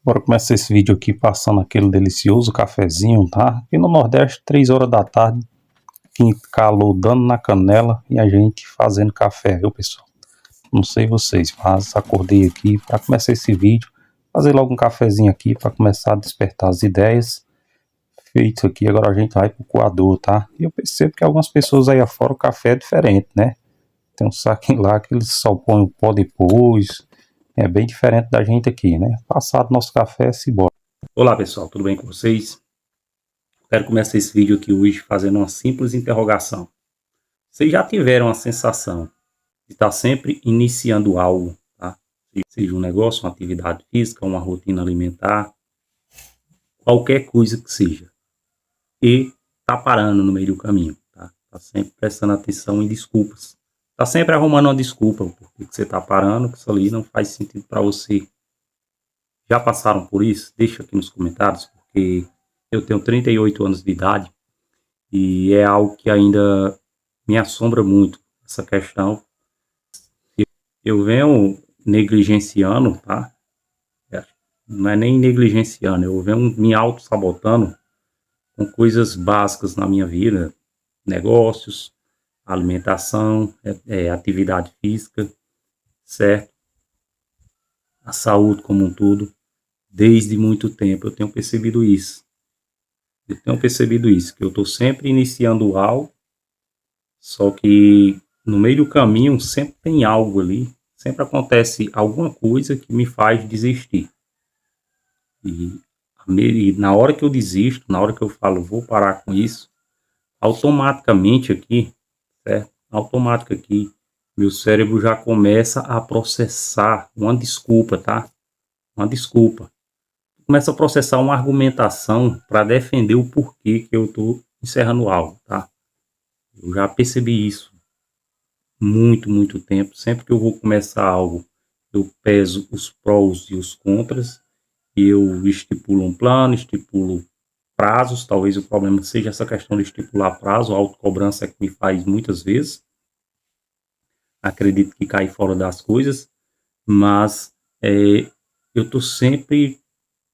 Bora começar esse vídeo aqui passando aquele delicioso cafezinho, tá? Aqui no Nordeste, 3 horas da tarde, que calor dando na canela e a gente fazendo café, viu, pessoal? Não sei vocês, mas acordei aqui para começar esse vídeo, fazer logo um cafezinho aqui para começar a despertar as ideias. Feito aqui, agora a gente vai pro coador, tá? E eu percebo que algumas pessoas aí afora o café é diferente, né? Tem um saquinho lá que eles só põem o pó depois. É bem diferente da gente aqui, né? Passado nosso café, se bora. Olá pessoal, tudo bem com vocês? Quero começar esse vídeo aqui hoje fazendo uma simples interrogação. Vocês já tiveram a sensação de estar sempre iniciando algo, tá? Seja um negócio, uma atividade física, uma rotina alimentar, qualquer coisa que seja, e tá parando no meio do caminho, tá? Tá sempre prestando atenção em desculpas. Tá sempre arrumando uma desculpa porque você tá parando, que isso ali não faz sentido para você. Já passaram por isso? Deixa aqui nos comentários, porque eu tenho 38 anos de idade e é algo que ainda me assombra muito, essa questão. Eu venho negligenciando, tá? Não é nem negligenciando, eu venho me auto-sabotando com coisas básicas na minha vida, negócios, alimentação, atividade física, certo? A saúde como um todo. Desde muito tempo eu tenho percebido isso. Que eu estou sempre iniciando algo, só que no meio do caminho sempre tem algo ali, sempre acontece alguma coisa que me faz desistir. E na hora que eu desisto, na hora que eu falo, vou parar com isso, automaticamente aqui, certo? Automático aqui, meu cérebro já começa a processar uma desculpa, tá? Uma desculpa. Começa a processar uma argumentação para defender o porquê que eu estou encerrando algo, tá? Eu já percebi isso muito tempo. Sempre que eu vou começar algo, eu peso os prós e os contras, e eu estipulo um plano, estipulo prazos. Talvez o problema seja essa questão de estipular prazo, a autocobrança é que me faz muitas vezes. Acredito que cai fora das coisas, mas eu estou sempre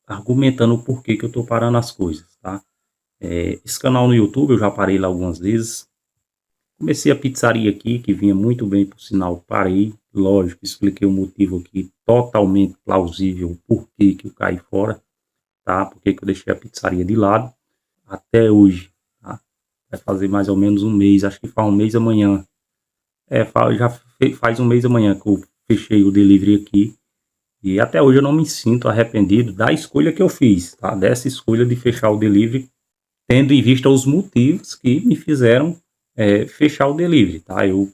argumentando o porquê que eu estou parando as coisas, tá? Esse canal no YouTube eu já parei lá algumas vezes. Comecei a pizzaria aqui, que vinha muito bem, por sinal, parei. Lógico, expliquei o motivo aqui, totalmente plausível, o porquê que eu caí fora, tá? Porque que eu deixei a pizzaria de lado. Até hoje, tá? Vai fazer mais ou menos um mês, acho que faz um mês amanhã. Já faz um mês amanhã que eu fechei o delivery aqui. E até hoje eu não me sinto arrependido da escolha que eu fiz, tá? Dessa escolha de fechar o delivery, tendo em vista os motivos que me fizeram fechar o delivery, tá? Eu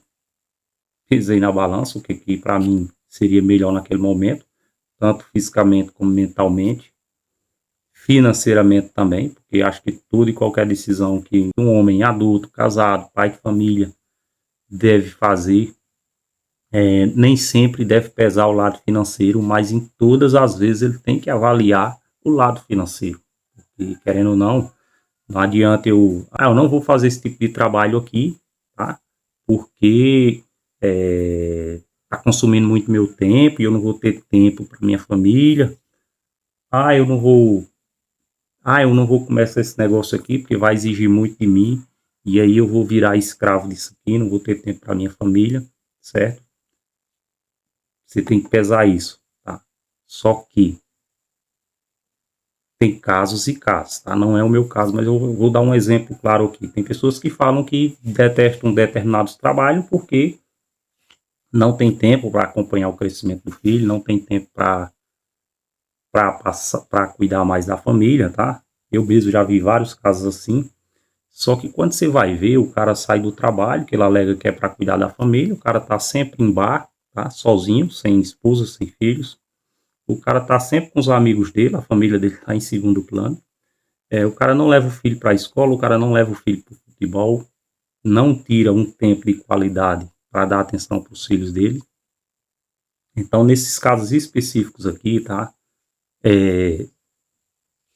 pesei na balança o que para mim seria melhor naquele momento, tanto fisicamente como mentalmente, financeiramente também, porque acho que toda e qualquer decisão que um homem adulto, casado, pai de família deve fazer, nem sempre deve pesar o lado financeiro, mas em todas as vezes ele tem que avaliar o lado financeiro. E querendo ou não, não adianta eu não vou fazer esse tipo de trabalho aqui, tá? Porque tá consumindo muito meu tempo e eu não vou ter tempo para minha família. Eu não vou, eu não vou começar esse negócio aqui porque vai exigir muito de mim e aí eu vou virar escravo disso aqui, não vou ter tempo para minha família, certo? Você tem que pesar isso, tá? Só que tem casos e casos, tá? Não é o meu caso, mas eu vou dar um exemplo claro aqui. Tem pessoas que falam que detestam determinados trabalhos porque não tem tempo para acompanhar o crescimento do filho, não tem tempo para cuidar mais da família, tá? Eu mesmo já vi vários casos assim. Só que quando você vai ver, o cara sai do trabalho, que ele alega que é para cuidar da família, o cara tá sempre em bar, tá? Sozinho, sem esposa, sem filhos. O cara tá sempre com os amigos dele, a família dele tá em segundo plano. O cara não leva o filho para a escola, o cara não leva o filho para o futebol, não tira um tempo de qualidade para dar atenção para os filhos dele. Então, nesses casos específicos aqui, tá?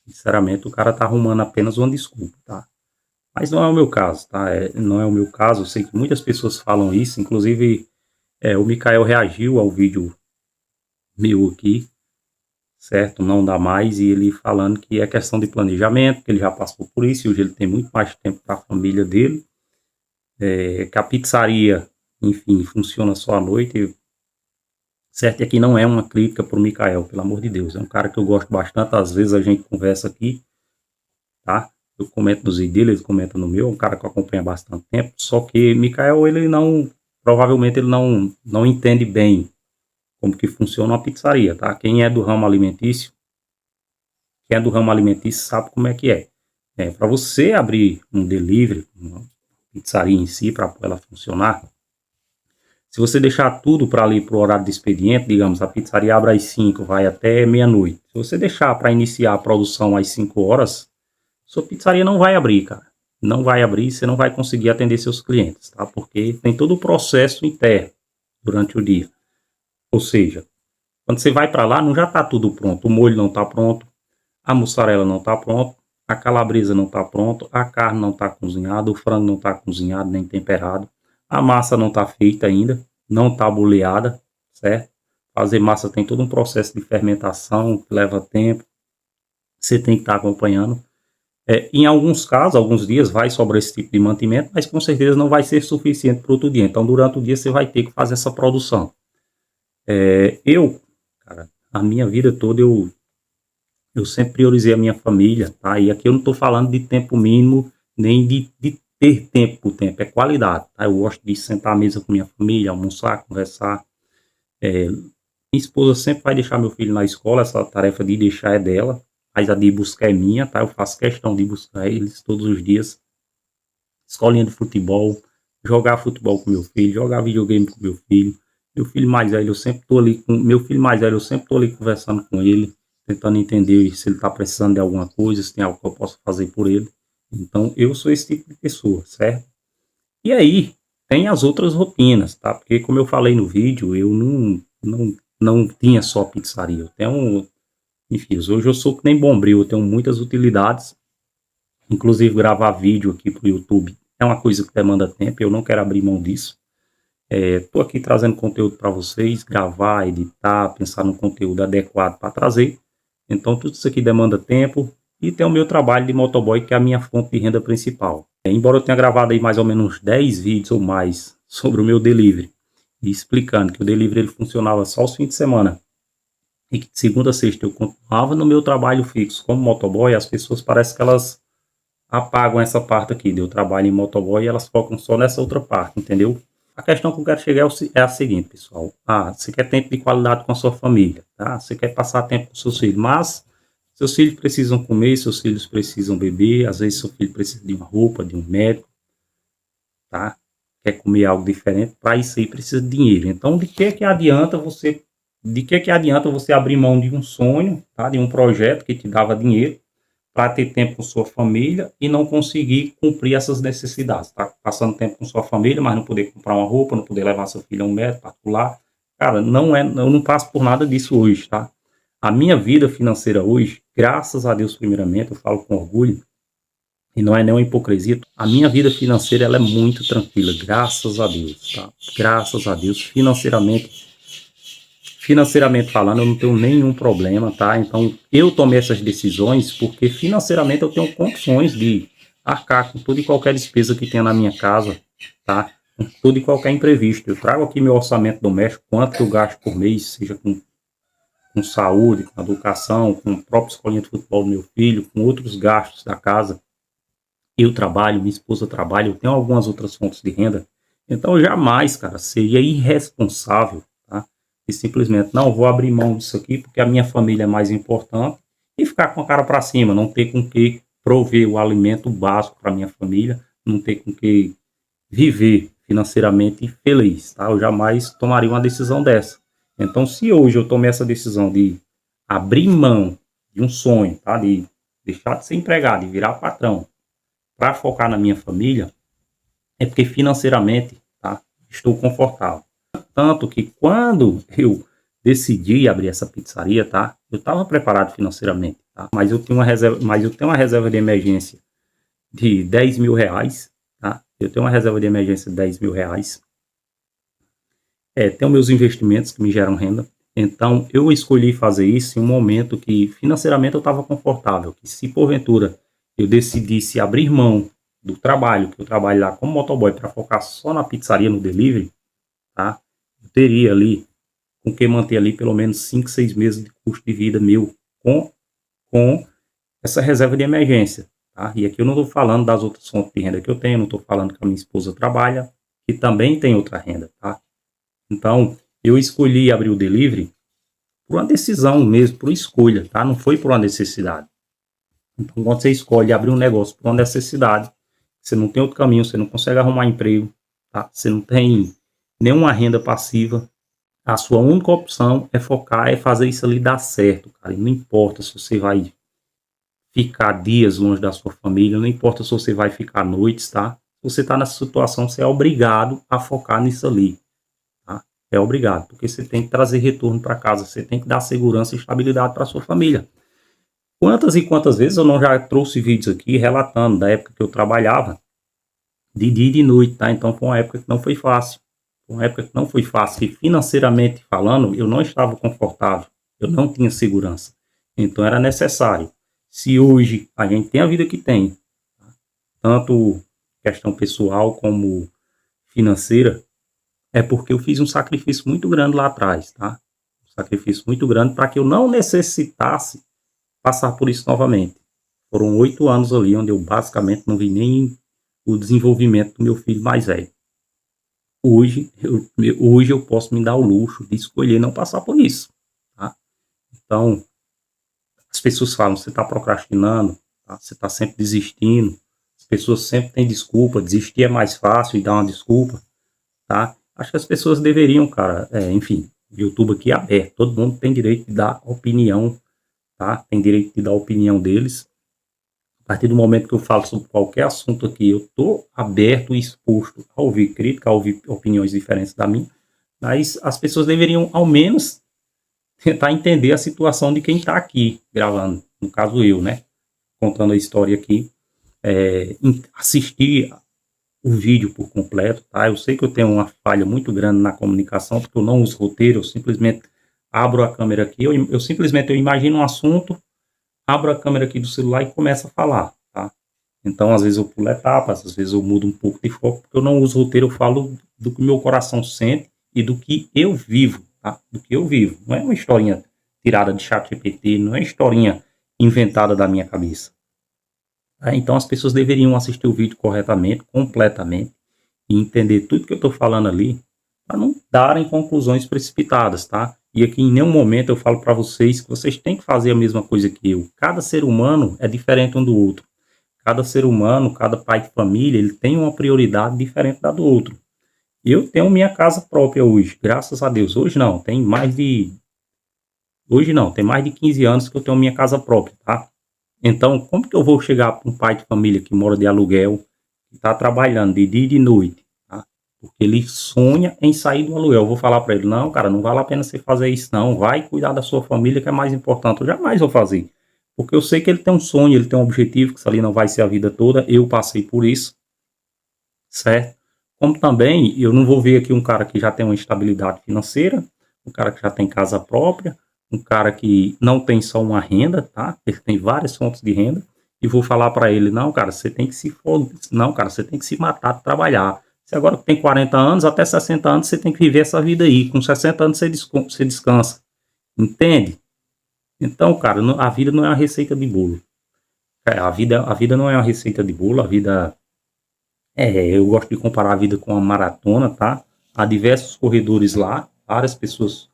Sinceramente, o cara tá arrumando apenas uma desculpa, tá? Mas não é o meu caso, tá? Não é o meu caso, eu sei que muitas pessoas falam isso, inclusive o Mikael reagiu ao vídeo meu aqui, certo? Não dá mais, e ele falando que é questão de planejamento, que ele já passou por isso, e hoje ele tem muito mais tempo para a família dele, que a pizzaria, enfim, funciona só à noite, certo? E aqui não é uma crítica para o Mikael, pelo amor de Deus, é um cara que eu gosto bastante, às vezes a gente conversa aqui, tá? Eu comento nos vídeos dele, ele comenta no meu, é um cara que eu acompanho há bastante tempo, só que Mikael, ele não, provavelmente ele não entende bem como que funciona uma pizzaria, tá? Quem é do ramo alimentício, sabe como é que é. Para você abrir um delivery, uma pizzaria em si, para ela funcionar, se você deixar tudo para ali para o horário de expediente, digamos, a pizzaria abre às 5, vai até meia-noite. Se você deixar para iniciar a produção às 5 horas, sua pizzaria não vai abrir, cara. Não vai abrir, você não vai conseguir atender seus clientes, tá? Porque tem todo o processo interno durante o dia. Ou seja, quando você vai para lá, não já está tudo pronto. O molho não está pronto, a mussarela não está pronto, a calabresa não está pronto, a carne não está cozinhada, o frango não está cozinhado nem temperado, a massa não está feita ainda, não está boleada, certo? Fazer massa tem todo um processo de fermentação que leva tempo, você tem que estar acompanhando. Em alguns casos, alguns dias vai sobrar esse tipo de mantimento, mas com certeza não vai ser suficiente para outro dia. Então, durante o dia você vai ter que fazer essa produção. Cara, a minha vida toda eu sempre priorizei a minha família, tá? E aqui eu não estou falando de tempo mínimo, nem de ter tempo por tempo, é qualidade, tá? Eu gosto de sentar à mesa com minha família, almoçar, conversar. Minha esposa sempre vai deixar meu filho na escola, essa tarefa de deixar é dela, mas a de buscar é minha, tá? Eu faço questão de buscar eles todos os dias. Escolinha de futebol, jogar futebol com meu filho, jogar videogame com meu filho. Meu filho mais velho, eu sempre tô ali com meu filho mais velho, eu sempre tô ali conversando com ele, tentando entender se ele está precisando de alguma coisa, se tem algo que eu posso fazer por ele. Então, eu sou esse tipo de pessoa, certo? E aí, tem as outras rotinas, tá? Porque, como eu falei no vídeo, eu não tinha só pizzaria. Eu tenho, enfim, hoje eu sou que nem bombril, eu tenho muitas utilidades, inclusive gravar vídeo aqui pro YouTube é uma coisa que demanda tempo, eu não quero abrir mão disso. Estou aqui trazendo conteúdo para vocês, gravar, editar, pensar no conteúdo adequado para trazer. Então, tudo isso aqui demanda tempo e tem o meu trabalho de motoboy, que é a minha fonte de renda principal. Embora eu tenha gravado aí mais ou menos 10 vídeos ou mais sobre o meu delivery, e explicando que o delivery ele funcionava só os fins de semana, e que de segunda a sexta eu continuava no meu trabalho fixo como motoboy, as pessoas parecem que elas apagam essa parte aqui, de eu trabalho em motoboy, e elas focam só nessa outra parte, entendeu? A questão que eu quero chegar é a seguinte, pessoal. Você quer tempo de qualidade com a sua família, tá? Você quer passar tempo com seus filhos, mas seus filhos precisam comer, seus filhos precisam beber, às vezes seu filho precisa de uma roupa, de um médico, tá? Quer comer algo diferente, para isso aí precisa de dinheiro. Então, de que adianta você abrir mão de um sonho, tá? De um projeto que te dava dinheiro, para ter tempo com sua família e não conseguir cumprir essas necessidades, tá? Passando tempo com sua família, mas não poder comprar uma roupa, não poder levar seu filho a um médico particular. Cara, eu não passo por nada disso hoje, tá? A minha vida financeira hoje, graças a Deus primeiramente, eu falo com orgulho, e não é nenhuma hipocrisia, a minha vida financeira ela é muito tranquila, graças a Deus, tá? Graças a Deus, financeiramente falando, eu não tenho nenhum problema, tá? Então, eu tomei essas decisões porque financeiramente eu tenho condições de arcar com toda e qualquer despesa que tenha na minha casa, tá? Com todo e qualquer imprevisto. Eu trago aqui meu orçamento doméstico, quanto que eu gasto por mês, seja com saúde, com educação, com a própria escolinha de futebol do meu filho, com outros gastos da casa. Eu trabalho, minha esposa trabalha, eu tenho algumas outras fontes de renda. Então, eu jamais, cara, seria irresponsável, tá? E simplesmente, não, vou abrir mão disso aqui porque a minha família é mais importante e ficar com a cara para cima, não ter com que prover o alimento básico para minha família, não ter com que viver financeiramente feliz, tá? Eu jamais tomaria uma decisão dessa. Então, se hoje eu tomei essa decisão de abrir mão de um sonho, tá? De deixar de ser empregado e virar patrão, para focar na minha família, é porque financeiramente, tá, estou confortável. Tanto que quando eu decidi abrir essa pizzaria, tá, eu estava preparado financeiramente, tá, mas eu tenho uma reserva de emergência de 10 mil reais, tá, eu tenho uma reserva de emergência de 10 mil reais, tenho meus investimentos que me geram renda, Então, eu escolhi fazer isso em um momento que financeiramente eu estava confortável, que se porventura eu decidisse abrir mão do trabalho, que eu trabalho lá como motoboy, para focar só na pizzaria, no delivery, tá? Eu teria ali com que manter ali pelo menos 5, 6 meses de custo de vida meu com essa reserva de emergência, tá? E aqui eu não estou falando das outras fontes de renda que eu tenho, não estou falando que a minha esposa trabalha, que também tem outra renda, tá? Então, eu escolhi abrir o delivery por uma decisão mesmo, por escolha, tá? Não foi por uma necessidade. Então, quando você escolhe abrir um negócio por uma necessidade, você não tem outro caminho, você não consegue arrumar emprego, tá? Você não tem nenhuma renda passiva, a sua única opção é focar, é fazer isso ali dar certo, cara. E não importa se você vai ficar dias longe da sua família, não importa se você vai ficar noites, tá? Se você está nessa situação, você é obrigado a focar nisso ali, tá? É obrigado, porque você tem que trazer retorno para casa, você tem que dar segurança e estabilidade para sua família. Quantas e quantas vezes eu não já trouxe vídeos aqui relatando da época que eu trabalhava de dia e de noite, tá? Então foi uma época que não foi fácil. Foi uma época que não foi fácil, que financeiramente falando, eu não estava confortável, eu não tinha segurança. Então era necessário. Se hoje a gente tem a vida que tem, tanto questão pessoal como financeira, é porque eu fiz um sacrifício muito grande lá atrás, tá? Um sacrifício muito grande para que eu não necessitasse passar por isso novamente. Foram 8 anos ali onde eu basicamente não vi nem o desenvolvimento do meu filho mais velho. Hoje eu posso me dar o luxo de escolher não passar por isso, tá? Então, as pessoas falam, você está procrastinando, tá? Você está sempre desistindo, as pessoas sempre têm desculpa, desistir é mais fácil e dar uma desculpa, tá? Acho que as pessoas deveriam, cara, enfim, o YouTube aqui é aberto, todo mundo tem direito de dar opinião, tá? Tem direito de dar a opinião deles. A partir do momento que eu falo sobre qualquer assunto aqui, eu estou aberto e exposto a ouvir crítica, a ouvir opiniões diferentes da minha, mas as pessoas deveriam, ao menos, tentar entender a situação de quem está aqui gravando, no caso eu, né? Contando a história aqui, assistir o vídeo por completo, tá? Eu sei que eu tenho uma falha muito grande na comunicação, porque eu não uso roteiro, eu simplesmente abro a câmera aqui, eu simplesmente imagino um assunto, abro a câmera aqui do celular e começo a falar, tá? Então, às vezes eu pulo etapas, às vezes eu mudo um pouco de foco, porque eu não uso roteiro, eu falo do que o meu coração sente e do que eu vivo, tá? Do que eu vivo. Não é uma historinha tirada de ChatGPT, não é historinha inventada da minha cabeça. Tá? Então, as pessoas deveriam assistir o vídeo corretamente, completamente, e entender tudo que eu estou falando ali, para não darem conclusões precipitadas, tá? E aqui em nenhum momento eu falo para vocês que vocês têm que fazer a mesma coisa que eu. Cada ser humano é diferente um do outro. Cada ser humano, cada pai de família, ele tem uma prioridade diferente da do outro. Eu tenho minha casa própria hoje, graças a Deus. Hoje não, tem mais de 15 anos que eu tenho minha casa própria, tá? Então, como que eu vou chegar para um pai de família que mora de aluguel, que está trabalhando de dia e de noite, tá? Porque ele sonha em sair do aluguel. Eu vou falar para ele, não, cara, não vale a pena você fazer isso não, vai cuidar da sua família que é mais importante. Eu jamais vou fazer, porque eu sei que ele tem um sonho, ele tem um objetivo, que isso ali não vai ser a vida toda, eu passei por isso, certo? Como também, eu não vou ver aqui um cara que já tem uma estabilidade financeira, um cara que já tem casa própria, um cara que não tem só uma renda, tá? Ele tem várias fontes de renda, e vou falar para ele, não, cara, você tem que não, cara, você tem que se matar de trabalhar. Você agora tem 40 anos, até 60 anos, você tem que viver essa vida aí. Com 60 anos você descansa. Entende? Então, cara, a vida não é uma receita de bolo. A vida não é uma receita de bolo, a vida eu gosto de comparar a vida com uma maratona, tá? Há diversos corredores lá, várias pessoas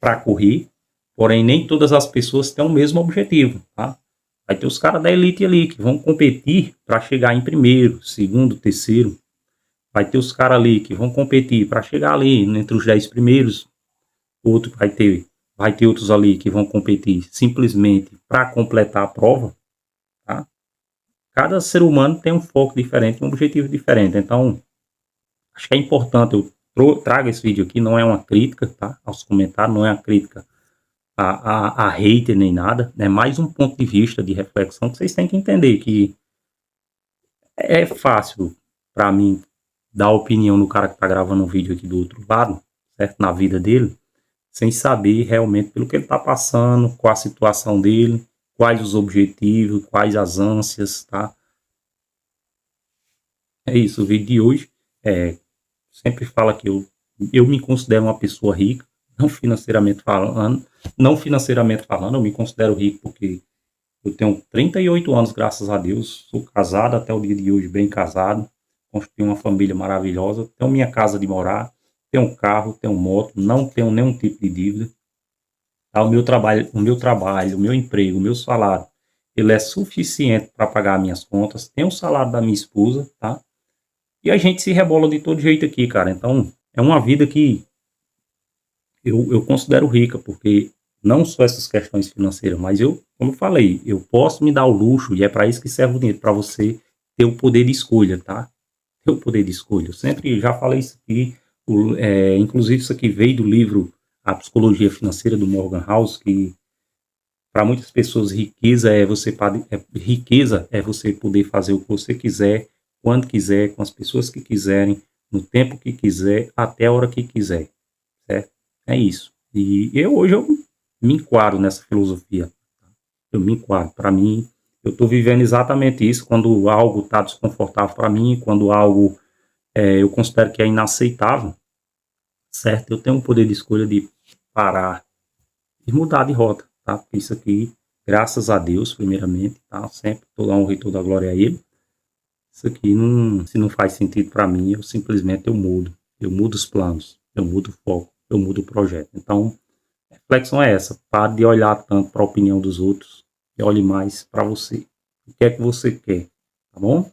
para correr, porém nem todas as pessoas têm o mesmo objetivo, tá? Vai ter os caras da elite ali que vão competir para chegar em primeiro, segundo, terceiro. Vai ter os caras ali que vão competir para chegar ali entre os 10 primeiros. Outro vai ter outros ali que vão competir simplesmente para completar a prova, tá? Cada ser humano tem um foco diferente, um objetivo diferente. Então, acho que é importante eu trago esse vídeo aqui, não é uma crítica, tá? Aos comentários, não é uma crítica a hater nem nada, é mais um ponto de vista de reflexão que vocês têm que entender que é fácil para mim dar opinião no cara que tá gravando um vídeo aqui do outro lado, certo? Na vida dele, sem saber realmente pelo que ele está passando, qual a situação dele, quais os objetivos, quais as ânsias, tá? É isso, o vídeo de hoje sempre fala que eu me considero uma pessoa rica, não financeiramente falando, eu me considero rico porque eu tenho 38 anos, graças a Deus, sou casado até o dia de hoje, bem casado, construí uma família maravilhosa, tenho minha casa de morar, tenho um carro, tenho moto, não tenho nenhum tipo de dívida, tá? O meu emprego, o meu salário, ele é suficiente para pagar minhas contas, tenho o salário da minha esposa, tá? E a gente se rebola de todo jeito aqui, cara. Então, é uma vida que eu considero rica, porque não só essas questões financeiras, mas como eu falei, eu posso me dar o luxo, e é para isso que serve o dinheiro, para você ter o poder de escolha, tá? Ter o poder de escolha. Eu sempre já falei isso aqui, inclusive isso aqui veio do livro A Psicologia Financeira, do Morgan House, que para muitas pessoas riqueza é você poder fazer o que você quiser, quando quiser, com as pessoas que quiserem, no tempo que quiser, até a hora que quiser, certo? É isso. E hoje eu me enquadro nessa filosofia. Eu me enquadro. Para mim, eu estou vivendo exatamente isso. Quando algo está desconfortável para mim, quando algo eu considero que é inaceitável, certo? Eu tenho o poder de escolha de parar e mudar de rota, tá? Porque isso aqui, graças a Deus, primeiramente, tá? Sempre toda a honra e toda a glória a Ele. Isso aqui, se não faz sentido para mim, eu mudo. Eu mudo os planos, eu mudo o foco, eu mudo o projeto. Então, a reflexão é essa. Pare de olhar tanto para a opinião dos outros e olhe mais para você. O que é que você quer, tá bom?